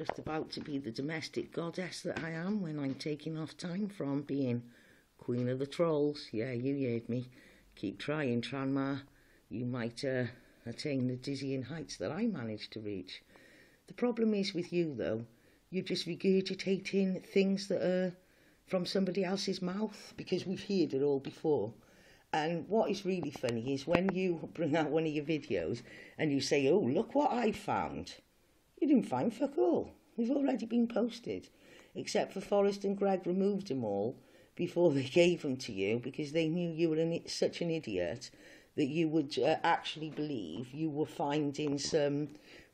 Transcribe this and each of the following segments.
just about to be the domestic goddess that I am when I'm taking off time from being Queen of the Trolls. Yeah, you heard me. Keep trying, Tranma. You might attain the dizzying heights that I managed to reach. The problem is with you, though, you're just regurgitating things that are from somebody else's mouth, because we've heard it all before. And what is really funny is when you bring out one of your videos and you say, oh, look what I found. You didn't find fuck all. They've already been posted. Except for Forrest and Greg removed them all before they gave them to you, because they knew you were such an idiot that you would actually believe you were finding some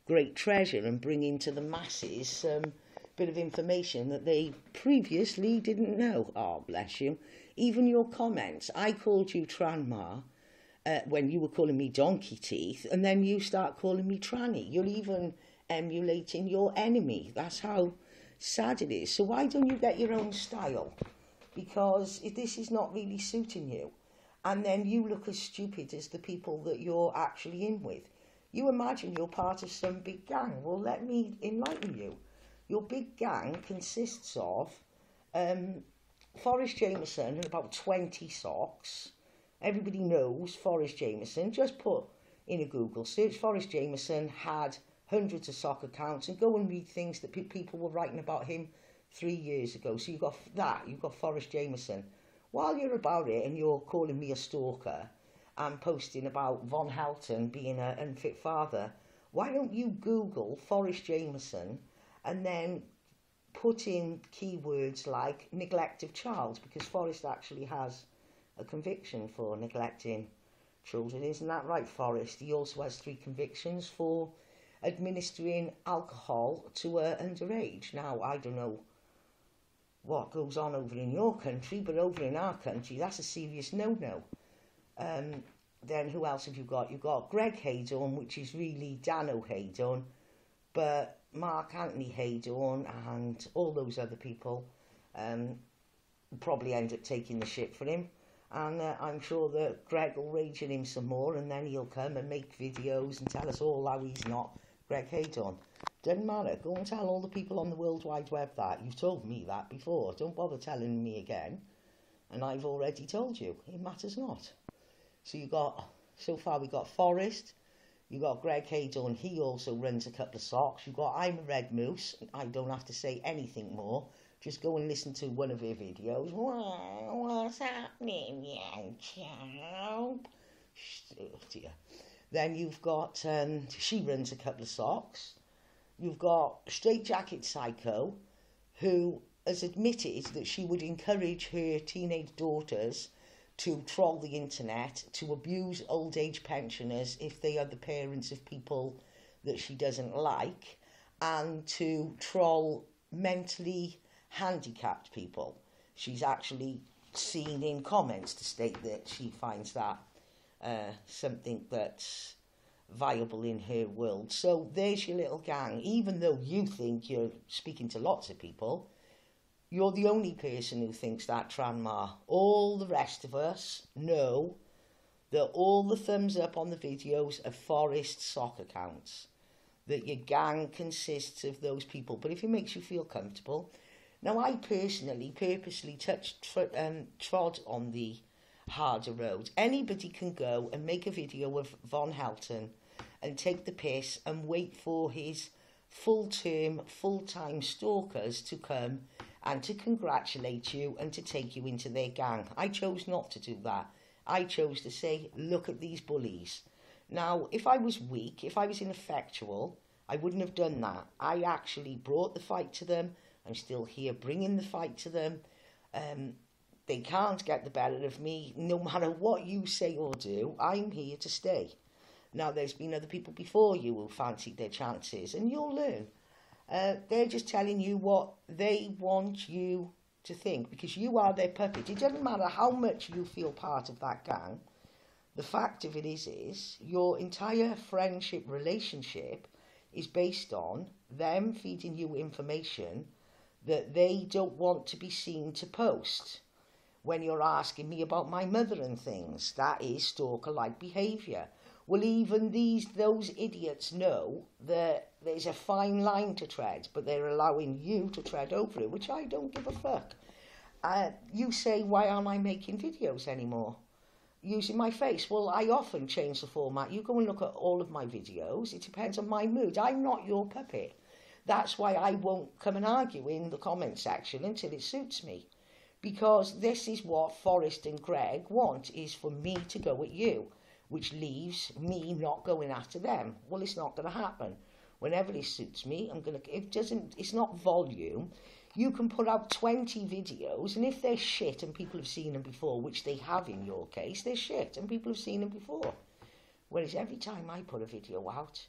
great treasure and bringing to the masses some bit of information that they previously didn't know. Oh, bless you. Even your comments. I called you Tranma when you were calling me Donkey Teeth, and then you start calling me Tranny. You're even emulating your enemy. That's how sad it is. So why don't you get your own style? Because this is not really suiting you. And then you look as stupid as the people that you're actually in with. You imagine you're part of some big gang. Well, let me enlighten you. Your big gang consists of Forrest Jameson and about 20 socks. Everybody knows Forrest Jameson. Just put in a Google search, Forrest Jameson had hundreds of sock accounts, and go and read things that people were writing about him 3 years ago. So you've got that, you've got Forrest Jameson. While you're about it and you're calling me a stalker and posting about Von Helton being an unfit father, why don't you Google Forrest Jameson and then put in keywords like neglect of child, because Forrest actually has a conviction for neglecting children. Isn't that right, Forrest? He also has 3 convictions for administering alcohol to underage. Now, I don't know what goes on over in your country, but over in our country, that's a serious no-no. Then who else have you got? You've got Greg Haydon, which is really Dano Haydon, but Mark Anthony Haydon and all those other people probably end up taking the shit for him. And I'm sure that Greg will rage at him some more, and then he'll come and make videos and tell us all how he's not Greg Haydon. Doesn't matter. Go and tell all the people on the World Wide Web that. You've told me that before. Don't bother telling me again. And I've already told you. It matters not. So far we got Forrest. You got Greg Haydon. He also runs a couple of socks. You got I'm a Red Moose. I don't have to say anything more. Just go and listen to one of her videos. What's happening, young child? Oh dear. Then you've got, she runs a couple of socks. You've got Straight Jacket Psycho, who has admitted that she would encourage her teenage daughters to troll the internet, to abuse old age pensioners if they are the parents of people that she doesn't like, and to troll mentally handicapped people. She's actually seen in comments to state that she finds that something that's viable in her world. So there's your little gang. Even though you think you're speaking to lots of people, you're the only person who thinks that, Tranma. All the rest of us know that all the thumbs up on the videos are Forrest sock accounts, that your gang consists of those people. But if it makes you feel comfortable. Now, I personally purposely trod on the harder road. Anybody can go and make a video of Von Helton and take the piss and wait for his full-term, full-time stalkers to come and to congratulate you and to take you into their gang. I chose not to do that. I chose to say, look at these bullies. Now, if I was weak, if I was ineffectual, I wouldn't have done that. I actually brought the fight to them. I'm still here bringing the fight to them. They can't get the better of me. No matter what you say or do, I'm here to stay. Now, there's been other people before you who fancied their chances, and you'll learn. They're just telling you what they want you to think, because you are their puppet. It doesn't matter how much you feel part of that gang. The fact of it is your entire friendship relationship is based on them feeding you information that they don't want to be seen to post. When you're asking me about my mother and things, that is stalker-like behaviour. Well, even those idiots know that there's a fine line to tread, but they're allowing you to tread over it, which I don't give a fuck. You say, why aren't I making videos anymore? Using my face. Well, I often change the format. You go and look at all of my videos. It depends on my mood. I'm not your puppet. That's why I won't come and argue in the comment section until it suits me. Because this is what Forrest and Greg want, is for me to go at you, which leaves me not going after them. Well, it's not going to happen. Whenever it suits me, it's not volume. You can put out 20 videos, and if they're shit and people have seen them before, which they have in your case, they're shit and people have seen them before. Whereas every time I put a video out,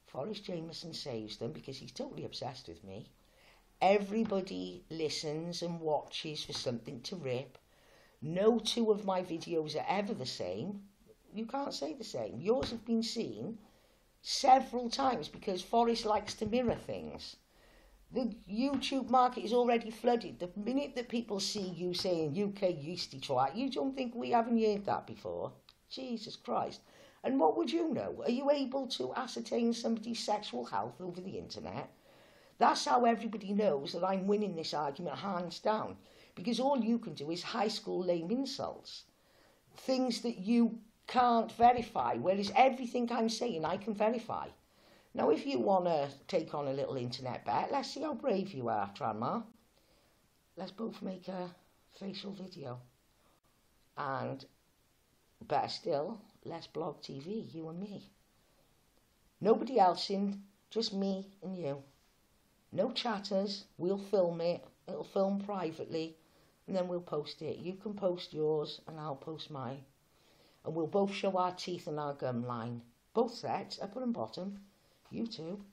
Forrest Jameson saves them because he's totally obsessed with me. Everybody listens and watches for something to rip. No two of my videos are ever the same. You can't say the same. Yours have been seen several times because Forrest likes to mirror things. The YouTube market is already flooded. The minute that people see you saying UK yeasty twat, you don't think we haven't heard that before? Jesus Christ. And what would you know? Are you able to ascertain somebody's sexual health over the internet? That's how everybody knows that I'm winning this argument hands down. Because all you can do is high school lame insults. Things that you can't verify, whereas everything I'm saying I can verify. Now, if you want to take on a little internet bet, let's see how brave you are, Tranma. Let's both make a facial video. And, better still, let's blog TV, you and me. Nobody else in, just me and you. No chatters, we'll film it, it'll film privately, and then we'll post it. You can post yours, and I'll post mine. And we'll both show our teeth and our gum line. Both sets, upper and bottom. You too.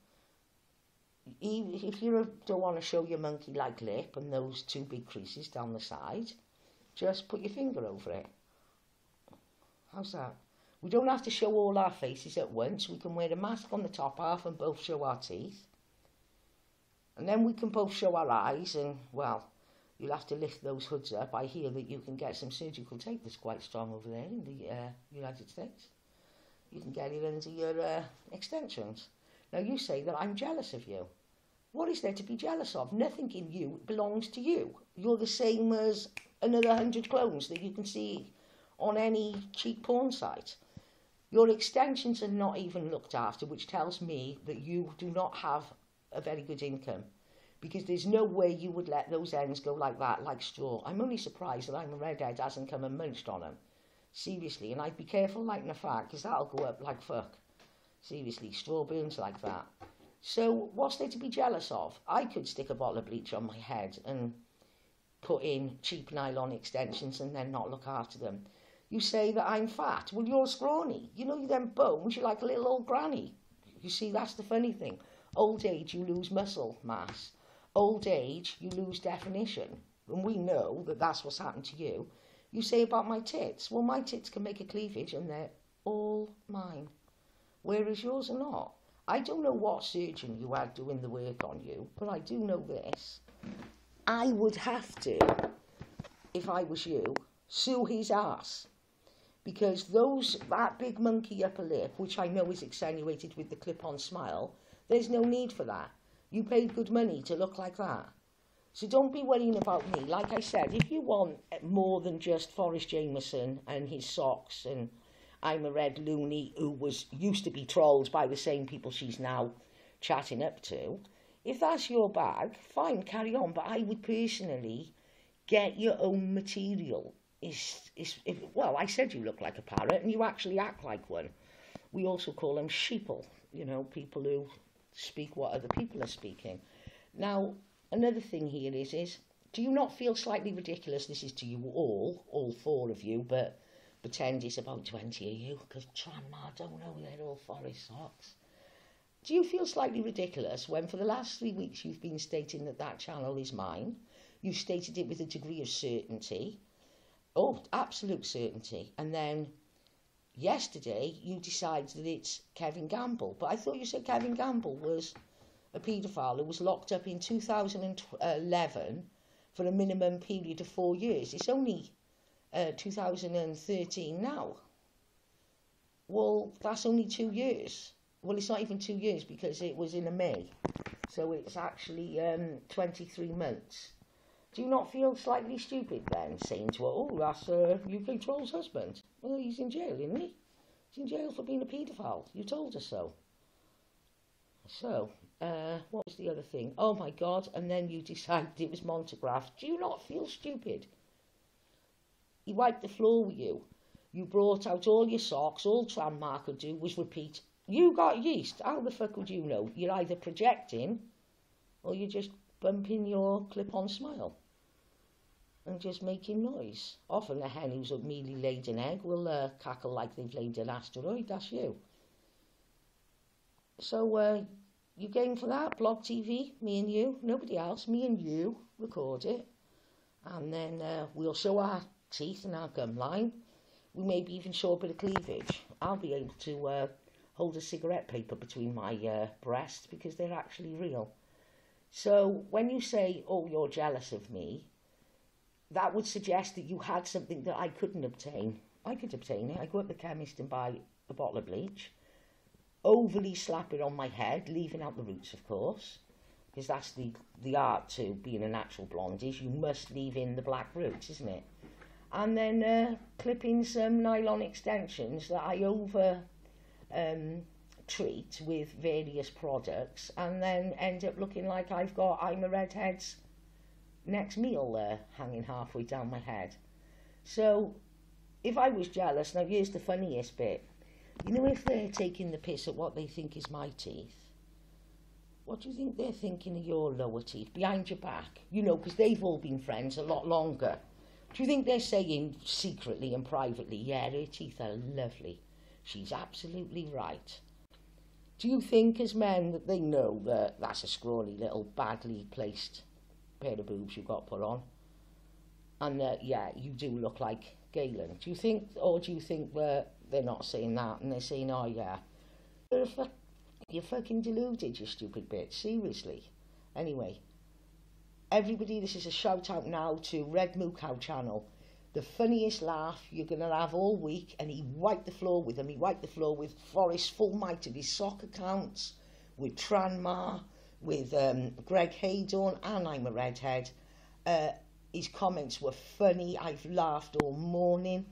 If you don't want to show your monkey-like lip and those two big creases down the side, just put your finger over it. How's that? We don't have to show all our faces at once. We can wear a mask on the top half and both show our teeth. And then we can both show our eyes and, well, you'll have to lift those hoods up. I hear that you can get some surgical tape that's quite strong over there in the United States. You can get it under your extensions. Now, you say that I'm jealous of you. What is there to be jealous of? Nothing in you belongs to you. You're the same as another 100 clones that you can see on any cheap porn site. Your extensions are not even looked after, which tells me that you do not have a very good income. Because there's no way you would let those ends go like that, like straw. I'm only surprised that I'm a redhead hasn't come and munched on them. Seriously, and I'd be careful lighting a fag, because that'll go up like fuck. Seriously, straw burns like that. So, what's there to be jealous of? I could stick a bottle of bleach on my head and put in cheap nylon extensions and then not look after them. You say that I'm fat. Well, you're scrawny. You know them bones, you're like a little old granny. You see, that's the funny thing. Old age, you lose muscle mass. Old age, you lose definition. And we know that that's what's happened to you. You say about my tits. Well, my tits can make a cleavage and they're all mine. Whereas yours are not. I don't know what surgeon you had doing the work on you, but I do know this. I would have to, if I was you, sue his ass. Because that big monkey upper lip, which I know is accentuated with the clip-on smile, there's no need for that. You paid good money to look like that. So don't be worrying about me. Like I said, if you want more than just Forrest Jameson and his socks and I'm a red loony who used to be trolled by the same people she's now chatting up to, if that's your bag, fine, carry on. But I would personally get your own material. Well, I said you look like a parrot and you actually act like one. We also call them sheeple, you know, people who speak what other people are speaking. Now, another thing here is, do you not feel slightly ridiculous? This is to you all four of you, but pretend it's about 20 of you, because Tranma don't know they're all Forrest socks. Do you feel slightly ridiculous when for the last 3 weeks you've been stating that channel is mine? You've stated it with a degree of certainty. Oh, absolute certainty. And then yesterday you decide that it's Kevin Gamble. But I thought you said Kevin Gamble was a paedophile who was locked up in 2011 for a minimum period of 4 years. It's only 2013 now. Well, that's only 2 years. well, it's not even 2 years because it was in a May. So it's actually 23 months. Do you not feel slightly stupid then, saying to her, oh, that's UK Troll's husband? Well, he's in jail, isn't he? He's in jail for being a paedophile. You told us so. So, what was the other thing? Oh my God, and then you decided it was Montagraph. Do you not feel stupid? He wiped the floor with you. You brought out all your socks. All Tranma could do was repeat, you got yeast. How the fuck would you know? You're either projecting or you're just bumping your clip-on smile and just making noise. Often a hen who's merely laid an egg will cackle like they've laid an asteroid. That's you. So, you game for that? Blog TV, me and you, nobody else, me and you, record it. And then we'll show our teeth and our gum line. We maybe even show a bit of cleavage. I'll be able to hold a cigarette paper between my breasts because they're actually real. So when you say, oh, you're jealous of me, that would suggest that you had something that I couldn't obtain. I could obtain it. I go to the chemist and buy a bottle of bleach, overly slap it on my head, leaving out the roots, of course, because that's the art to being a natural blonde is you must leave in the black roots, isn't it? And then clip in some nylon extensions that I over treat with various products, and then end up looking like I've got I'm a redhead's next meal hanging halfway down my head. So if I was jealous, now here's the funniest bit. You know, if they're taking the piss at what they think is my teeth, what do you think they're thinking of your lower teeth, behind your back? You know, because they've all been friends a lot longer. Do you think they're saying secretly and privately, yeah, her teeth are lovely, she's absolutely right? Do you think as men that they know that that's a scrawny little badly placed pair of boobs you've got put on? And yeah, you do look like Galen. Do you think, or do you think that they're not saying that and they're saying, oh yeah, you're fucking deluded, you stupid bitch, seriously. Anyway, everybody, this is a shout out now to Red Moo Cow channel. The funniest laugh you're going to have all week, and he wiped the floor with them. He wiped the floor with Forrest, full might of his sock accounts, with Tranma, with Greg Haydon, and I'm a redhead. His comments were funny. I've laughed all morning.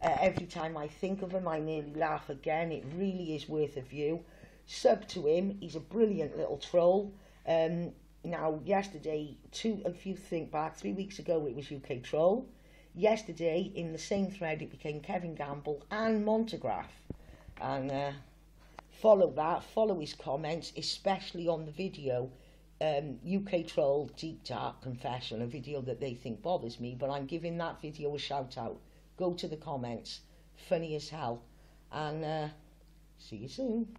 Every time I think of him, I nearly laugh again. It really is worth a view. Sub to him. He's a brilliant little troll. Now, yesterday, if you think back, 3 weeks ago, it was UK Troll. Yesterday, in the same thread, it became Kevin Gamble and Montagraph. And follow that, follow his comments, especially on the video, UK Troll Deep Dark Confession, a video that they think bothers me, but I'm giving that video a shout out. Go to the comments, funny as hell. And see you soon.